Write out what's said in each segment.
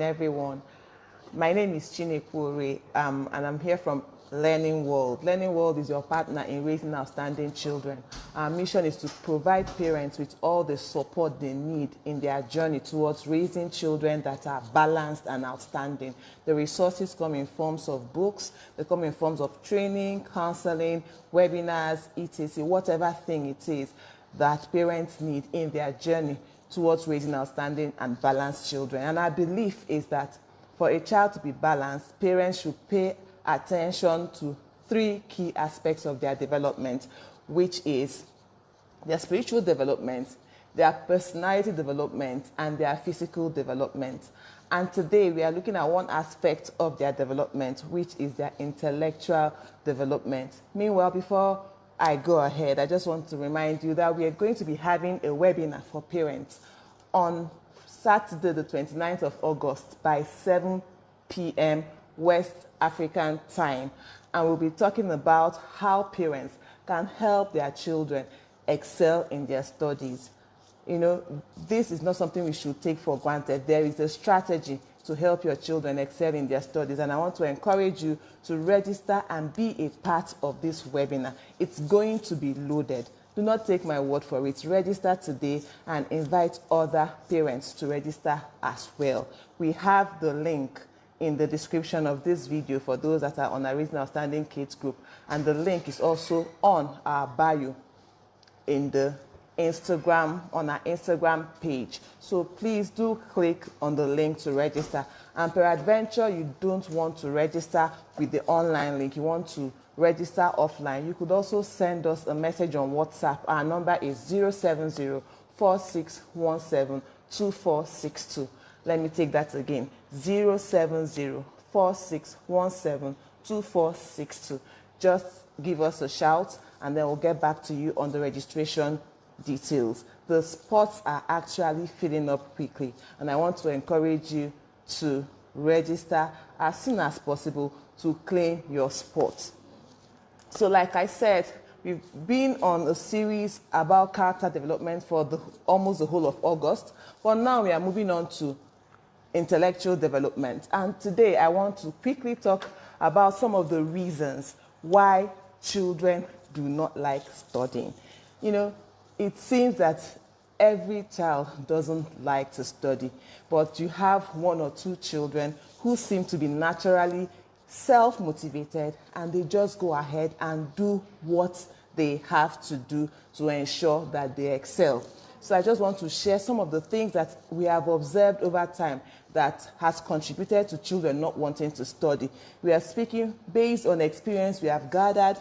everyone. My name is Chinekwu, and I'm here from Learning World. Learning World is your partner in raising outstanding children. Our mission is to provide parents with all the support they need in their journey towards raising children that are balanced and outstanding. The resources come in forms of books, they come in forms of training, counseling, webinars, etc., whatever thing it is that parents need in their journey towards raising outstanding and balanced children. And our belief is that for a child to be balanced, parents should pay attention to three key aspects of their development, which is their spiritual development, their personality development, and their physical development. And today we are looking at one aspect of their development, which is their intellectual development. Meanwhile, before I go ahead, I just want to remind you that we are going to be having a webinar for parents on Saturday, the 29th of August by 7 p.m. West African time. And we'll be talking about how parents can help their children excel in their studies. You know, this is not something we should take for granted. There is a strategy to help your children excel in their studies. And I want to encourage you to register and be a part of this webinar. It's going to be loaded. Do not take my word for it. Register today and invite other parents to register as well. We have the link in the description of this video for those that are on our Raising Outstanding Kids group. And the link is also on our bio in the Instagram, on our Instagram page. So please do click on the link to register. And peradventure, you don't want to register with the online link, you want to register offline, you could also send us a message on WhatsApp. Our number is 070-4617-2462. Let me take that again, 070-4617-2462. Just give us a shout and then we'll get back to you on the registration details. The spots are actually filling up quickly, and I want to encourage you to register as soon as possible to claim your spot. So like I said, we've been on a series about character development for almost the whole of August, but now we are moving on to intellectual development. And today I want to quickly talk about some of the reasons why children do not like studying. You know, it seems that every child doesn't like to study, but you have one or two children who seem to be naturally self-motivated and they just go ahead and do what they have to do to ensure that they excel. So I just want to share some of the things that we have observed over time that has contributed to children not wanting to study. We are speaking based on experience we have gathered.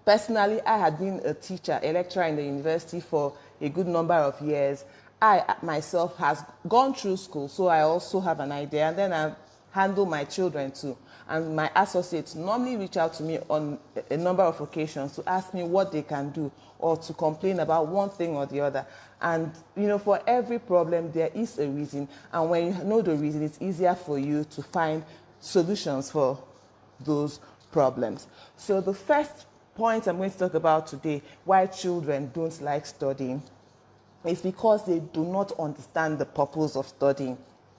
Personally, I had been a teacher, a lecturer in the university for a good number of years. I myself has gone through school, so I also have an idea, and then I handle my children too. And my associates normally reach out to me on a number of occasions to ask me what they can do or to complain about one thing or the other. And you know, for every problem there is a reason, and when you know the reason, it's easier for you to find solutions for those problems. So the first point I'm going to talk about today, why children don't like studying, is because they do not understand the purpose of studying.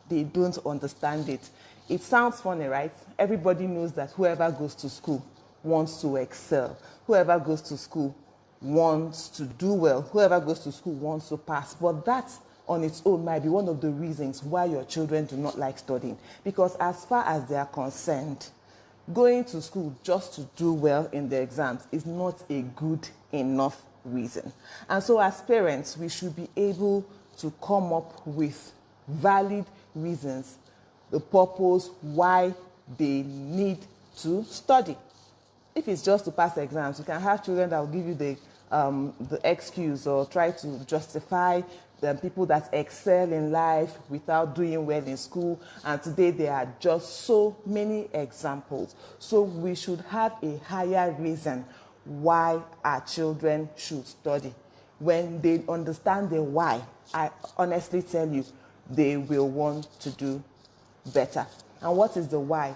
They don't understand it. It sounds funny, right? Everybody knows that whoever goes to school wants to excel. Whoever goes to school wants to do well. Whoever goes to school wants to pass. But that on its own might be one of the reasons why your children do not like studying. Because as far as they are concerned, going to school just to do well in the exams is not a good enough reason. And so as parents, we should be able to come up with valid reasons, the purpose why they need to study. If it's just to pass exams, you can have children that will give you the excuse or try to justify the people that excel in life without doing well in school. And today there are just so many examples. So we should have a higher reason why our children should study. When they understand the why, I honestly tell you, they will want to do better. And what is the why?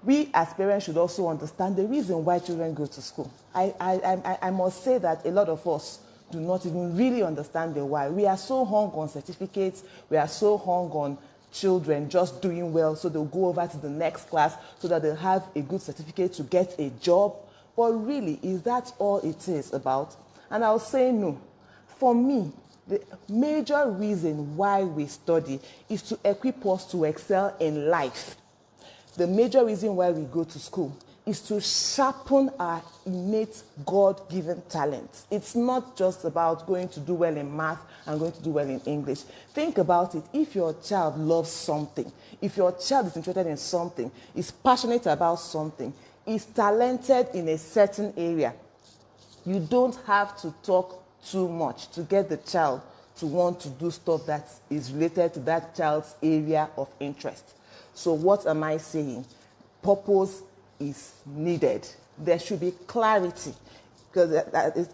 We as parents should also understand the reason why children go to school. I must say that a lot of us do not even really understand the why. We are so hung on certificates, we are so hung on children just doing well, so they'll go over to the next class so that they'll have a good certificate to get a job. But really, is that all it is about? And I'll say no. For me, the major reason why we study is to equip us to excel in life. The major reason why we go to school is to sharpen our innate God-given talents. It's not just about going to do well in math and going to do well in English. Think about it. If your child loves something, if your child is interested in something, is passionate about something, is talented in a certain area, you don't have to talk too much to get the child to want to do stuff that is related to that child's area of interest. So what am I saying? Purpose is needed. There should be clarity, because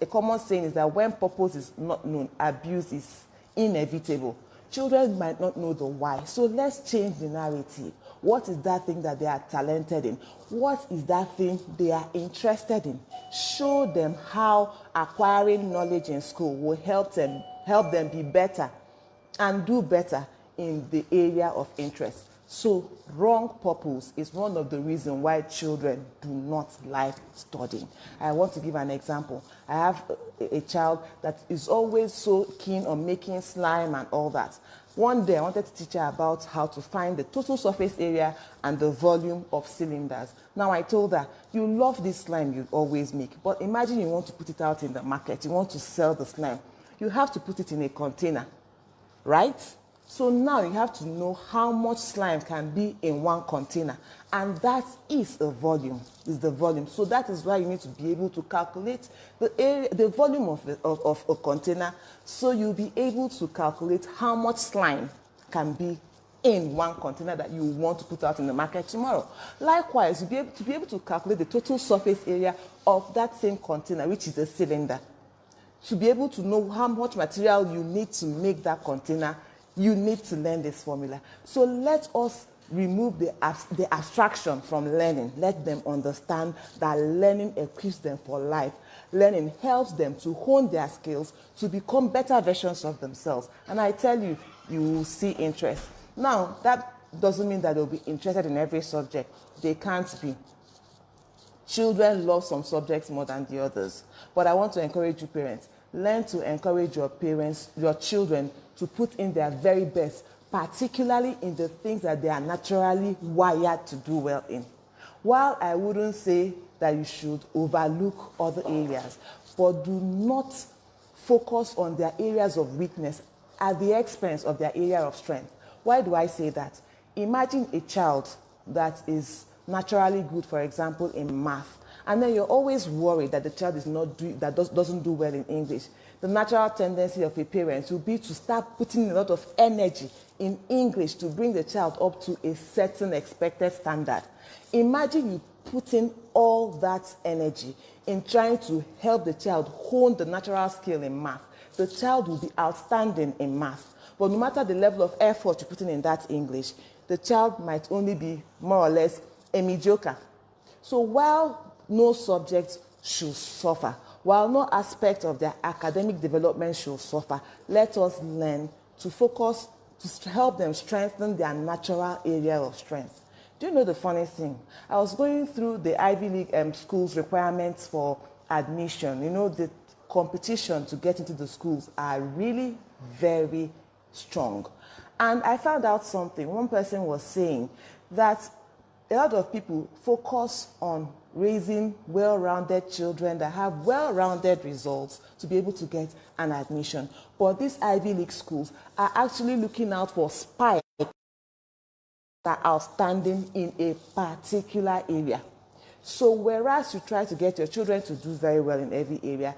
a common saying is that when purpose is not known, abuse is inevitable. Children might not know the why, so let's change the narrative. What is that thing that they are talented in? What is that thing they are interested in? Show them how acquiring knowledge in school will help them be better and do better in the area of interest. So wrong purpose is one of the reasons why children do not like studying. I want to give an example. I have a child that is always so keen on making slime and all that. One day I wanted to teach her about how to find the total surface area and the volume of cylinders. Now I told her, you love this slime you always make, but imagine you want to put it out in the market, you want to sell the slime. You have to put it in a container, right? So now you have to know how much slime can be in one container, and that is the volume. So that is why you need to be able to calculate the volume of a container, so you'll be able to calculate how much slime can be in one container that you want to put out in the market tomorrow. Likewise, you'll be able to calculate the total surface area of that same container, which is a cylinder. To be able to know how much material you need to make that container, you need to learn this formula. So let us remove the abstraction from learning. Let them understand that learning equips them for life. Learning helps them to hone their skills, to become better versions of themselves. And I tell you, you will see interest. Now, that doesn't mean that they'll be interested in every subject. They can't be. Children love some subjects more than the others. But I want to encourage you parents, learn to encourage your children to put in their very best, particularly in the things that they are naturally wired to do well in. While I wouldn't say that you should overlook other areas, but do not focus on their areas of weakness at the expense of their area of strength. Why do I say that? Imagine a child that is naturally good, for example, in math, and then you're always worried that the child doesn't do well in English. The natural tendency of a parent will be to start putting a lot of energy in English to bring the child up to a certain expected standard. Imagine you putting all that energy in trying to help the child hone the natural skill in math. The child will be outstanding in math. But no matter the level of effort you put in that English, the child might only be more or less a mediocre. So while no subject should suffer, while no aspect of their academic development should suffer, let us learn to focus to help them strengthen their natural area of strength. Do you know the funny thing? I was going through the Ivy League schools requirements for admission. You know, the competition to get into the schools are really very strong. And I found out something. One person was saying that a lot of people focus on raising well-rounded children that have well-rounded results to be able to get an admission. But these Ivy League schools are actually looking out for spikes that are outstanding in a particular area. So whereas you try to get your children to do very well in every area,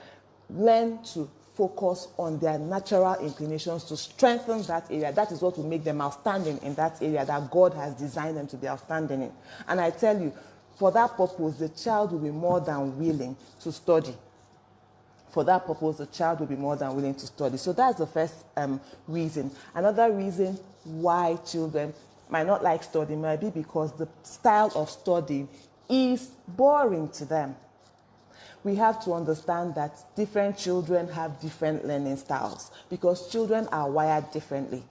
learn to focus on their natural inclinations to strengthen that area. That is what will make them outstanding in that area that God has designed them to be outstanding in. And I tell you, for that purpose, the child will be more than willing to study. For that purpose, the child will be more than willing to study. So that's the first reason. Another reason why children might not like studying might be because the style of studying is boring to them. We have to understand that different children have different learning styles because children are wired differently.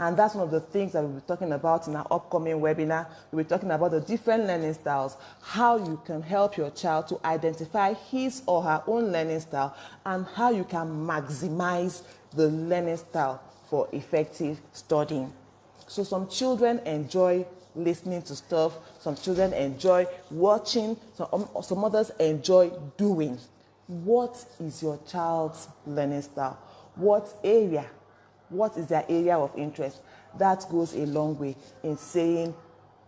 And that's one of the things that we'll be talking about in our upcoming webinar. We'll be talking about the different learning styles, how you can help your child to identify his or her own learning style, and how you can maximize the learning style for effective studying. So some children enjoy listening to stuff, some children enjoy watching, some others enjoy doing. What is your child's learning style? What is their area of interest? That goes a long way in saying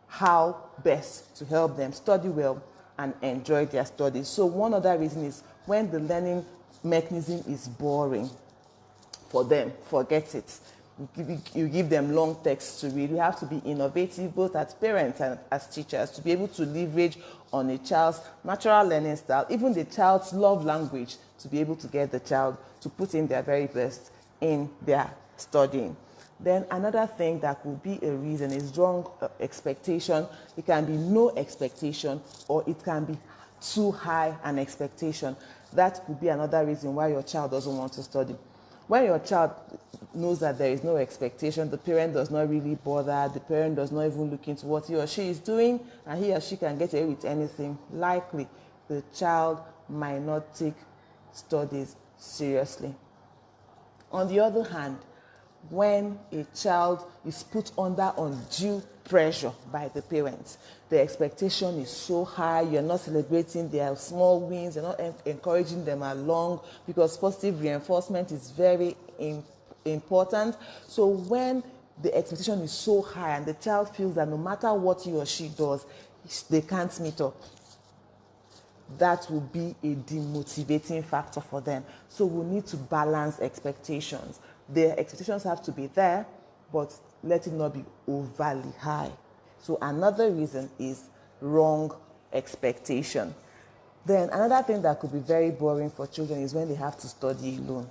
how best to help them study well and enjoy their studies. So one other reason is when the learning mechanism is boring for them, forget it. You give them long texts to read. You have to be innovative both as parents and as teachers to be able to leverage on a child's natural learning style, even the child's love language, to be able to get the child to put in their very best in their studying. Then another thing that could be a reason is wrong expectation. It can be no expectation, or it can be too high an expectation. That could be another reason why your child doesn't want to study. When your child knows that there is no expectation, the parent does not really bother, the parent does not even look into what he or she is doing, and he or she can get away with anything, likely the child might not take studies seriously. On the other hand, when a child is put under undue pressure by the parents, the expectation is so high, you're not celebrating their small wins, you're not encouraging them along, because positive reinforcement is very important. So when the expectation is so high and the child feels that no matter what he or she does, they can't meet up, that will be a demotivating factor for them. So we need to balance expectations. The expectations have to be there, but let it not be overly high. So another reason is wrong expectation. Then another thing that could be very boring for children is when they have to study alone.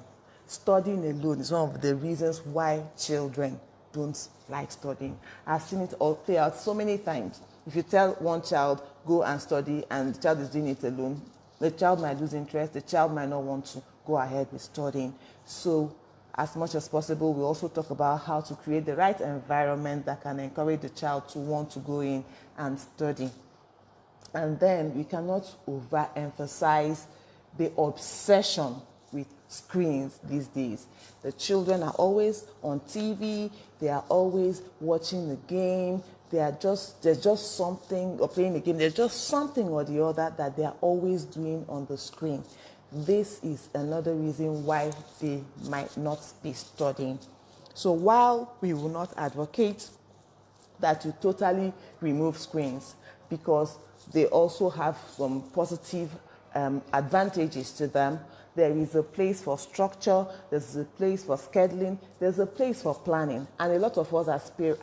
Studying alone is one of the reasons why children don't like studying. I've seen it all play out so many times. If you tell one child, go and study, and the child is doing it alone, the child might lose interest, the child might not want to go ahead with studying. So as much as possible, we also talk about how to create the right environment that can encourage the child to want to go in and study. And then we cannot overemphasize the obsession with screens these days. The children are always on TV, they are always watching the game, there's just something, or playing the game, there's just something or the other that they are always doing on the screen. This is another reason why they might not be studying. So while we will not advocate that you totally remove screens, because they also have some positive advantages to them, there is a place for structure, there's a place for scheduling, there's a place for planning. And a lot of us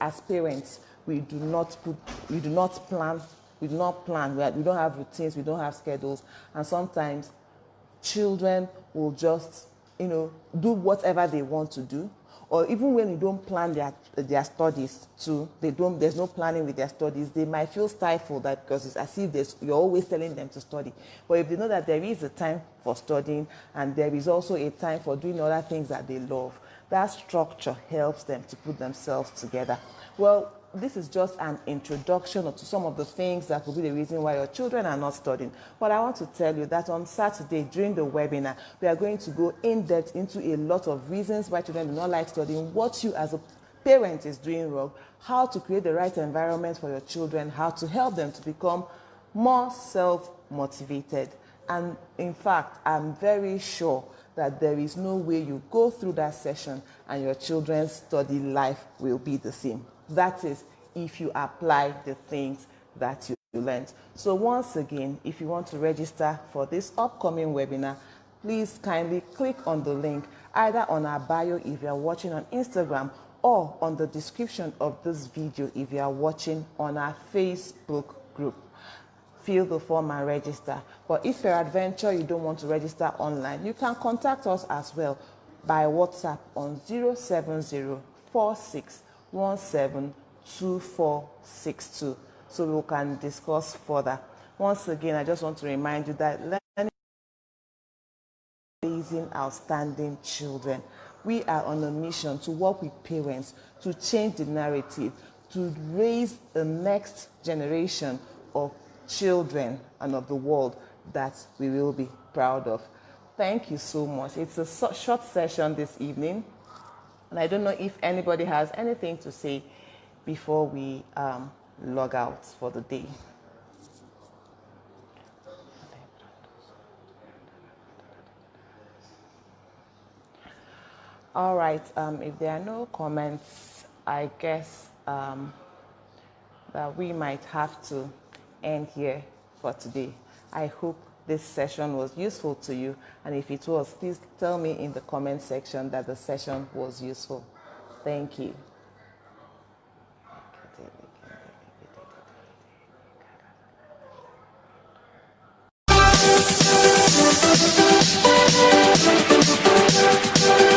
as parents, we do not plan, we don't have routines, we don't have schedules, and sometimes children will just, do whatever they want to do, or even when you don't plan their studies too, there's no planning with their studies, they might feel stifled, that because it's as if you're always telling them to study. But if they know that there is a time for studying and there is also a time for doing other things that they love, that structure helps them to put themselves together. Well, this is just an introduction to some of the things that will be the reason why your children are not studying. But I want to tell you that on Saturday during the webinar, we are going to go in depth into a lot of reasons why children do not like studying, what you as a parent is doing wrong, how to create the right environment for your children, how to help them to become more self-motivated. And in fact, I'm very sure that there is no way you go through that session and your children's study life will be the same. That is, if you apply the things that you learned. So once again, if you want to register for this upcoming webinar, please kindly click on the link either on our bio if you are watching on Instagram, or on the description of this video if you are watching on our Facebook group. Fill the form and register. But if peradventure you don't want to register online, you can contact us as well by WhatsApp on 07046172462, so we can discuss further. Once again, I just want to remind you that learning is raising outstanding children. We are on a mission to work with parents to change the narrative, to raise the next generation of children and of the world that we will be proud of. Thank you so much. It's a short session this evening, and I don't know if anybody has anything to say before we log out for the day. All right, if there are no comments, I guess that we might have to end here for today. I hope this session was useful to you, and if it was, please tell me in the comment section that the session was useful. Thank you.